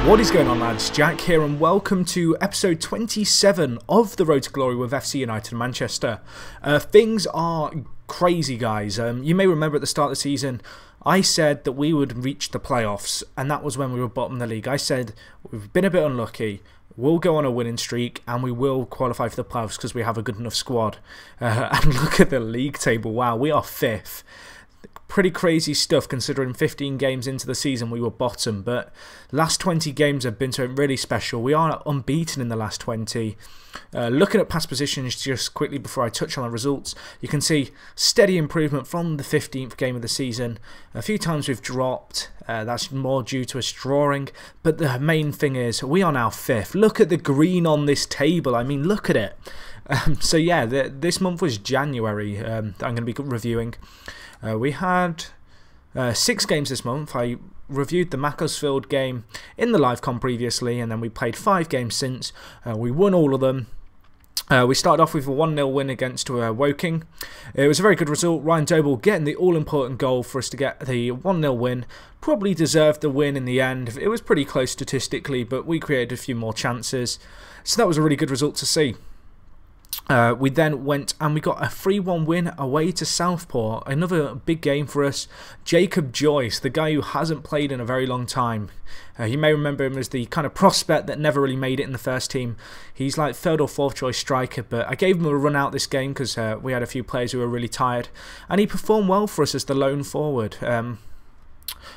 What is going on, lads? Jack here, and welcome to episode 27 of the Road to Glory with FC United Manchester. Things are crazy, guys. You may remember at the start of the season, I said that we would reach the playoffs, and that was when we were bottom of the league. I said we've been a bit unlucky. We'll go on a winning streak, and we will qualify for the playoffs because we have a good enough squad. And look at the league table. Wow, we are 5th. Pretty crazy stuff considering 15 games into the season we were bottom, but last 20 games have been really special. We are unbeaten in the last 20. Looking at past positions just quickly before I touch on the results, you can see steady improvement from the 15th game of the season. A few times we've dropped, that's more due to us drawing, but the main thing is we are now 5th. Look at the green on this table, I mean look at it. So yeah, this month was January, I'm going to be reviewing. We had 6 games this month. I reviewed the Macclesfield game in the live com previously, and then we played 5 games since. We won all of them. We started off with a 1-0 win against Woking. It was a very good result. Ryan Doble getting the all-important goal for us to get the 1-0 win. Probably deserved the win in the end. It was pretty close statistically, but we created a few more chances. So that was a really good result to see. We then went and we got a 3-1 win away to Southport. Another big game for us. Jacob Joyce, the guy who hasn't played in a very long time. You may remember him as the kind of prospect that never really made it in the first team. He's like 3rd or 4th choice striker, but I gave him a run out this game because we had a few players who were really tired. And he performed well for us as the lone forward.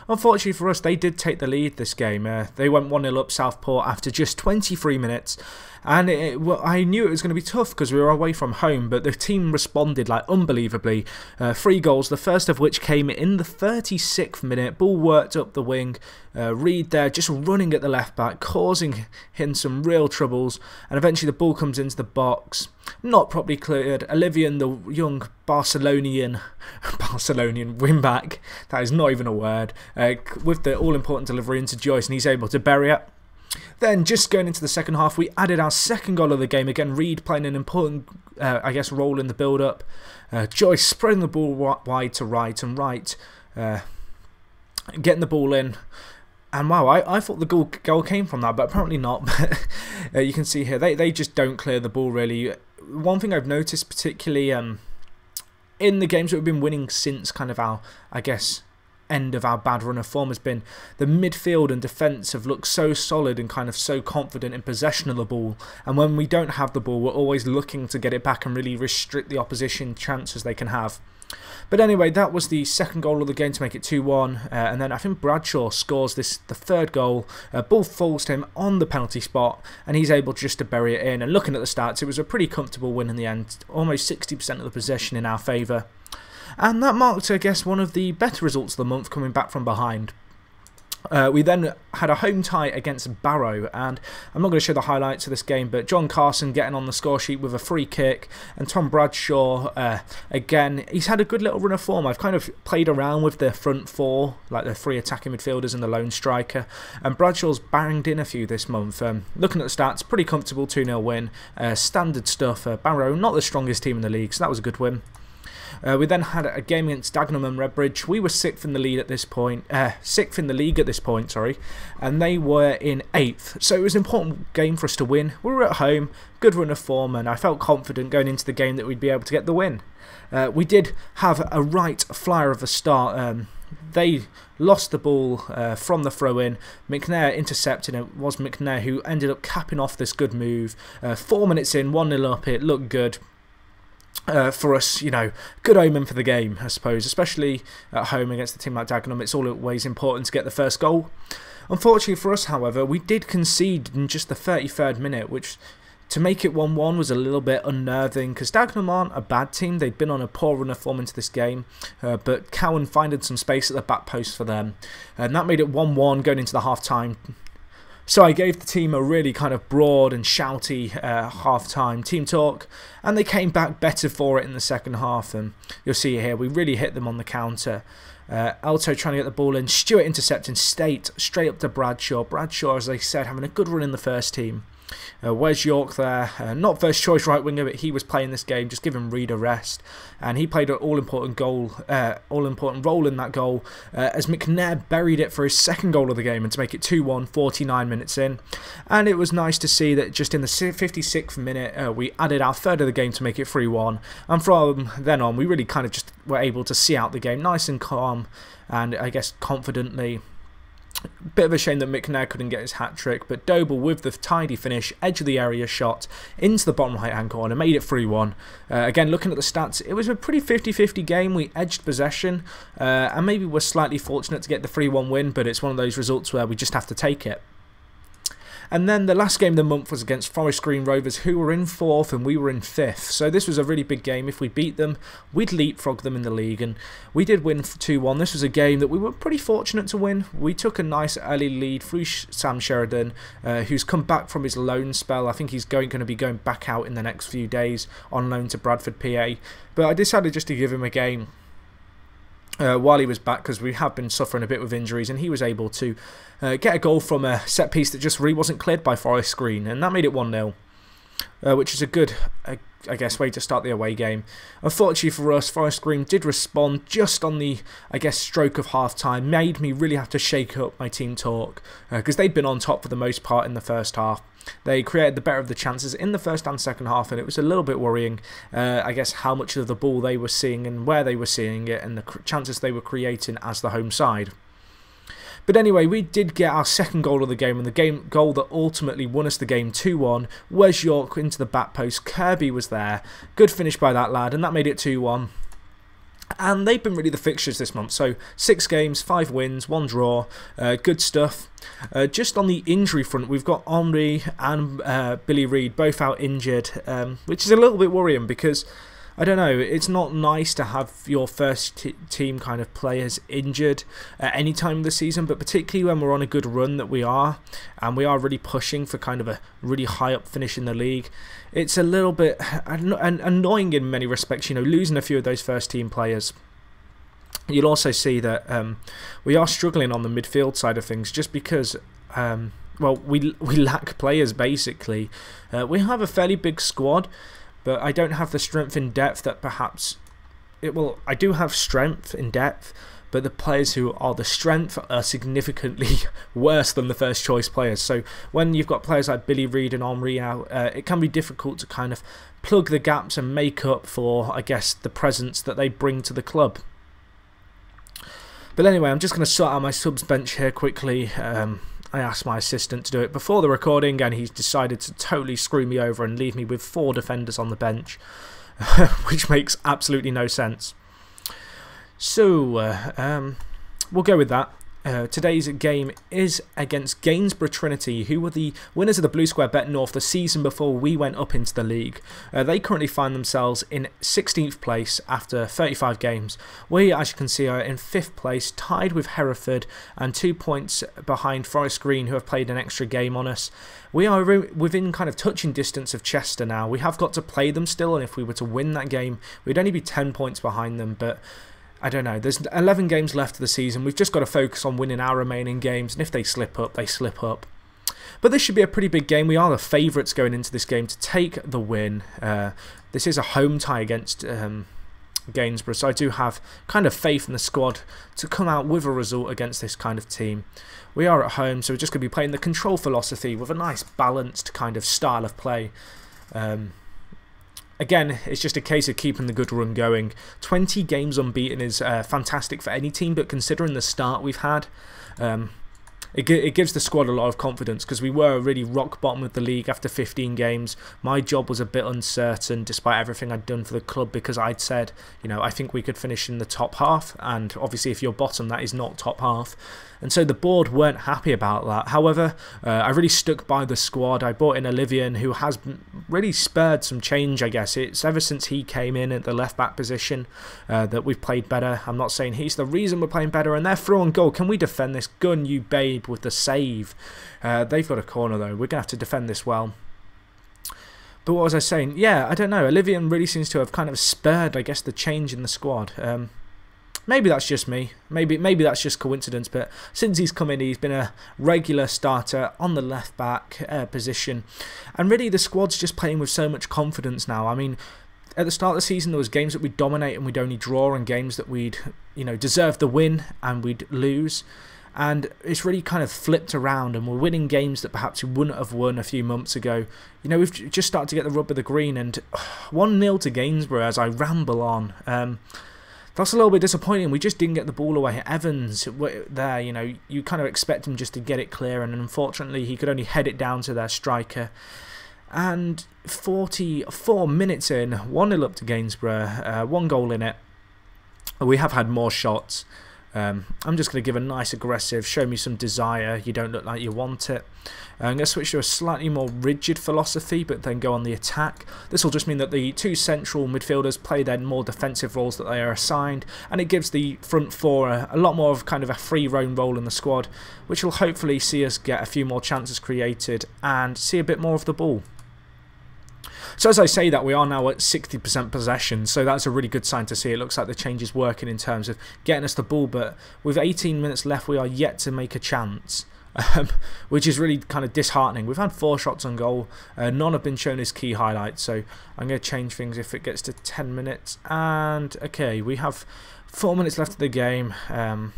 Unfortunately for us, they did take the lead this game. They went 1-0 up Southport after just 23 minutes. And I knew it was going to be tough because we were away from home, but the team responded like unbelievably. 3 goals, the first of which came in the 36th minute. Ball worked up the wing. Reed there just running at the left back, causing him some real troubles. And eventually the ball comes into the box. Not properly cleared. Olivian, the young Barcelonian wing-back, that is not even a word, with the all-important delivery into Joyce, and he's able to bury it. Then, just going into the second half, we added our 2nd goal of the game. Again, Reed playing an important, I guess, role in the build-up. Joyce spreading the ball wide to right and right, getting the ball in. And wow, I thought the goal came from that, but apparently not. You can see here, they just don't clear the ball really. One thing I've noticed particularly in the games that we've been winning since kind of our, I guess, end of our bad run of form has been the midfield and defence have looked so solid and kind of so confident in possession of the ball, and when we don't have the ball we're always looking to get it back and really restrict the opposition chances they can have. But anyway, that was the 2nd goal of the game to make it 2-1, and then I think Bradshaw scores the 3rd goal. Ball falls to him on the penalty spot, and he's able just to bury it in. And looking at the stats, it was a pretty comfortable win in the end, almost 60% of the possession in our favour. And that marked, I guess, one of the better results of the month, coming back from behind. We then had a home tie against Barrow, and I'm not going to show the highlights of this game, but John Carson getting on the score sheet with a free kick, and Tom Bradshaw, again, he's had a good little run of form. I've kind of played around with the front 4, like the 3 attacking midfielders and the lone striker, and Bradshaw's banged in a few this month. Looking at the stats, pretty comfortable 2-0 win, standard stuff. Barrow, not the strongest team in the league, so that was a good win. We then had a game against Dagenham and Redbridge. We were 6th in the lead at this point, 6th in the league at this point, sorry, and they were in 8th. So it was an important game for us to win. We were at home, good run of form, and I felt confident going into the game that we'd be able to get the win. We did have a right flyer of a start. They lost the ball from the throw-in. McNair intercepted, and it was McNair who ended up capping off this good move. 4 minutes in, 1-0 up, it looked good. For us, you know, good omen for the game, I suppose, especially at home against a team like Dagenham. It's always important to get the first goal. Unfortunately for us, however, we did concede in just the 33rd minute, which to make it 1-1 was a little bit unnerving because Dagenham aren't a bad team. They'd been on a poor run of form into this game, but Cowan finding some space at the back post for them, and that made it 1-1 going into the half-time. So I gave the team a really kind of broad and shouty half-time team talk, and they came back better for it in the second half, and you'll see here we really hit them on the counter. Alto trying to get the ball in, Stewart intercepting straight up to Bradshaw. Bradshaw, as I said, having a good run in the first team. Where's York there? Not first choice right winger, but he was playing this game. Just give him Reed a rest, and he played an all-important role in that goal as McNair buried it for his second goal of the game and to make it 2-1, 49 minutes in. And it was nice to see that just in the 56th minute we added our third of the game to make it 3-1, and from then on we really kind of just were able to see out the game nice and calm, and I guess confidently. Bit of a shame that McNair couldn't get his hat-trick, but Doble with the tidy finish, edge of the area shot into the bottom right-hand corner, made it 3-1. Again, looking at the stats, it was a pretty 50-50 game. We edged possession, and maybe we're slightly fortunate to get the 3-1 win, but it's one of those results where we just have to take it. And then the last game of the month was against Forest Green Rovers, who were in 4th and we were in 5th. So this was a really big game. If we beat them, we'd leapfrog them in the league. And we did win 2-1. This was a game that we were pretty fortunate to win. We took a nice early lead through Sam Sheridan, who's come back from his loan spell. I think he's going to be going back out in the next few days on loan to Bradford, PA. But I decided just to give him a game while he was back, because we have been suffering a bit with injuries, and he was able to get a goal from a set piece that just really wasn't cleared by Forest Green, and that made it 1-0, which is a good, I guess, way to start the away game. Unfortunately for us, Forest Green did respond just on the, I guess, stroke of half-time, made me really have to shake up my team talk, because they'd been on top for the most part in the first half. They created the better of the chances in the first and second half, and it was a little bit worrying, I guess, how much of the ball they were seeing and where they were seeing it and the chances they were creating as the home side. But anyway, we did get our second goal of the game, and the goal that ultimately won us the game 2-1. Where's York into the back post? Kirby was there. Good finish by that lad, and that made it 2-1. And they've been really the fixtures this month. So 6 games, 5 wins, 1 draw. Good stuff. Just on the injury front, we've got Henry and Billy Reed both out injured, which is a little bit worrying because, I don't know, it's not nice to have your first team kind of players injured at any time of the season, but particularly when we're on a good run that we are, and we are really pushing for kind of a really high up finish in the league. It's a little bit annoying in many respects, you know, losing a few of those first team players. You'll also see that we are struggling on the midfield side of things just because, well, we lack players basically. We have a fairly big squad, but I don't have the strength in depth that perhaps I do have strength in depth, but the players who are the strength are significantly worse than the first choice players. So when you've got players like Billy Reed and Henry out, it can be difficult to kind of plug the gaps and make up for, I guess, the presence that they bring to the club. But anyway, I'm just going to sort out my subs bench here quickly. I asked my assistant to do it before the recording, and he's decided to totally screw me over and leave me with 4 defenders on the bench, which makes absolutely no sense. So, we'll go with that. Today's game is against Gainsborough Trinity, who were the winners of the Blue Square Bet North the season before we went up into the league. They currently find themselves in 16th place after 35 games. We, as you can see, are in 5th place, tied with Hereford and 2 points behind Forest Green, who have played an extra game on us. We are within kind of touching distance of Chester now. We have got to play them still, and if we were to win that game, we'd only be 10 points behind them, but I don't know, there's 11 games left of the season. We've just got to focus on winning our remaining games, and if they slip up, they slip up. But this should be a pretty big game. We are the favourites going into this game to take the win. This is a home tie against Gainsborough, so I do have kind of faith in the squad to come out with a result against this kind of team. We are at home, so we're just going to be playing the control philosophy with a nice balanced kind of style of play. Again, it's just a case of keeping the good run going. 20 games unbeaten is fantastic for any team, but considering the start we've had, it gives the squad a lot of confidence, because we were really rock bottom of the league after 15 games. My job was a bit uncertain despite everything I'd done for the club, because I'd said, you know, I think we could finish in the top half, and obviously if you're bottom, that is not top half. And so the board weren't happy about that. However, I really stuck by the squad. I brought in Olivian, who has really spurred some change, I guess. It's ever since he came in at the left-back position that we've played better. I'm not saying he's the reason we're playing better. And they're through on goal. Can we defend this? Gun, you babe, with the save. They've got a corner, though. We're going to have to defend this well. But what was I saying? Yeah, I don't know. Olivian really seems to have kind of spurred, I guess, the change in the squad. maybe that's just me, maybe that's just coincidence, but since he's come in, he's been a regular starter on the left back position, and really the squad's just playing with so much confidence now. I mean, at the start of the season, there was games that we'd dominate and we'd only draw, and games that we'd, you know, deserve the win and we'd lose. And it's really kind of flipped around, and we're winning games that perhaps we wouldn't have won a few months ago. You know, we've just started to get the rub of the green, and 1-0 to Gainsborough as I ramble on. That's a little bit disappointing. We just didn't get the ball away. Evans there, you know, you kind of expect him just to get it clear, and unfortunately he could only head it down to their striker. And 44 minutes in, 1-0 up to Gainsborough, 1 goal in it. We have had more shots. I'm just going to give a nice aggressive, show me some desire, you don't look like you want it. I'm going to switch to a slightly more rigid philosophy, but then go on the attack. This will just mean that the 2 central midfielders play their more defensive roles that they are assigned, and it gives the front 4 a lot more of kind of a free roam role in the squad, which will hopefully see us get a few more chances created and see a bit more of the ball. So as I say that, we are now at 60% possession, so that's a really good sign to see. It looks like the change is working in terms of getting us the ball, but with 18 minutes left, we are yet to make a chance, which is really kind of disheartening. We've had 4 shots on goal, none have been shown as key highlights, so I'm going to change things if it gets to 10 minutes. And okay, we have 4 minutes left of the game. Not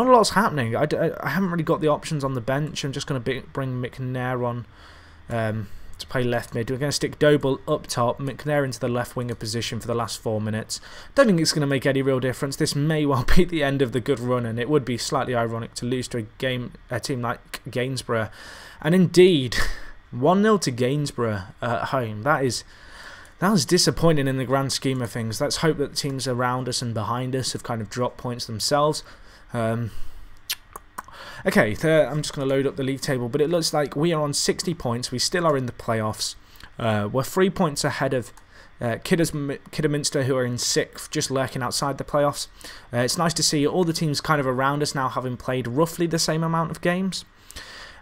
a lot's happening. I haven't really got the options on the bench. I'm just going to bring McNair on to play left mid. We're going to stick Doble up top, McNair into the left winger position for the last 4 minutes. Don't think it's going to make any real difference. This may well be the end of the good run, and it would be slightly ironic to lose to a team like Gainsborough. And indeed, 1-0 to Gainsborough at home. That was disappointing in the grand scheme of things. Let's hope that the teams around us and behind us have kind of dropped points themselves. Okay, I'm just going to load up the league table, but it looks like we are on 60 points. We still are in the playoffs. We're 3 points ahead of Kidderminster, who are in 6th, just lurking outside the playoffs. It's nice to see all the teams kind of around us now having played roughly the same amount of games.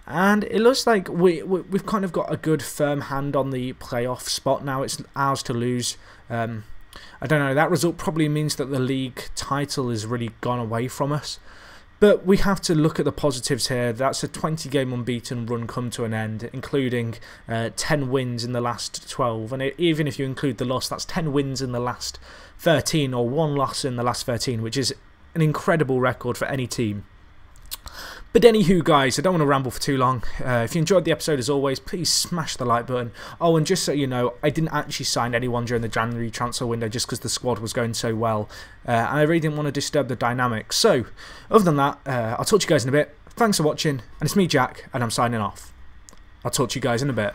And it looks like we've kind of got a good firm hand on the playoff spot now. It's ours to lose. I don't know, that result probably means that the league title has really gone away from us. But we have to look at the positives here. That's a 20-game unbeaten run come to an end, including 10 wins in the last 12. And even if you include the loss, that's 10 wins in the last 13, or 1 loss in the last 13, which is an incredible record for any team. But anywho, guys, I don't want to ramble for too long. If you enjoyed the episode, as always, please smash the like button. Oh, and just so you know, I didn't actually sign anyone during the January transfer window just because the squad was going so well. And I really didn't want to disturb the dynamics. So, other than that, I'll talk to you guys in a bit. Thanks for watching, and it's me, Jack, and I'm signing off. I'll talk to you guys in a bit.